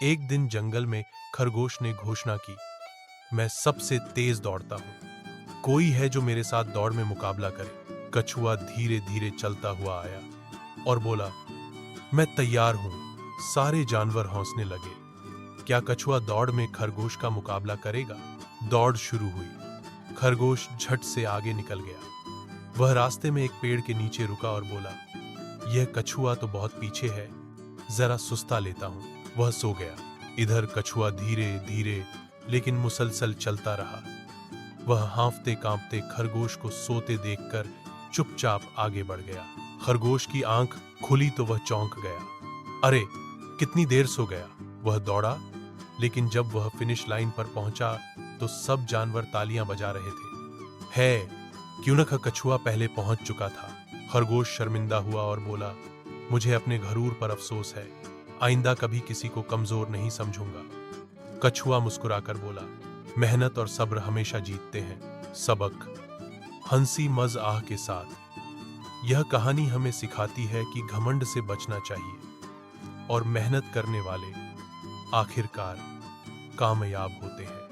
एक दिन जंगल में खरगोश ने घोषणा की, मैं सबसे तेज दौड़ता हूँ। कोई है जो मेरे साथ दौड़ में मुकाबला करे। कछुआ धीरे धीरे चलता हुआ आया और बोला, मैं तैयार हूँ। सारे जानवर हौंसने लगे। क्या कछुआ दौड़ में खरगोश का मुकाबला करेगा? दौड़ शुरू हुई। खरगोश झट से आगे निकल गया। वह रास्ते में एक पेड़ के नीचे रुका और बोला, यह कछुआ तो बहुत पीछे है, जरा सुस्ता लेता हूं। वह सो गया। इधर कछुआ धीरे धीरे लेकिन मुसलसल चलता रहा। वह हांफते कांपते खरगोश को सोते देखकर चुपचाप आगे बढ़ गया। खरगोश की आंख खुली तो वह चौंक गया। अरे, कितनी देर सो गया। वह दौड़ा, लेकिन जब वह फिनिश लाइन पर पहुंचा तो सब जानवर तालियां बजा रहे थे। है क्यों न कछुआ पहले पहुंच चुका था। खरगोश शर्मिंदा हुआ और बोला, मुझे अपने घरूर पर अफसोस है। आइंदा कभी किसी को कमजोर नहीं समझूंगा। कछुआ मुस्कुराकर बोला, मेहनत और सब्र हमेशा जीतते हैं। सबक। हंसी मज आह के साथ यह कहानी हमें सिखाती है कि घमंड से बचना चाहिए और मेहनत करने वाले आखिरकार कामयाब होते हैं।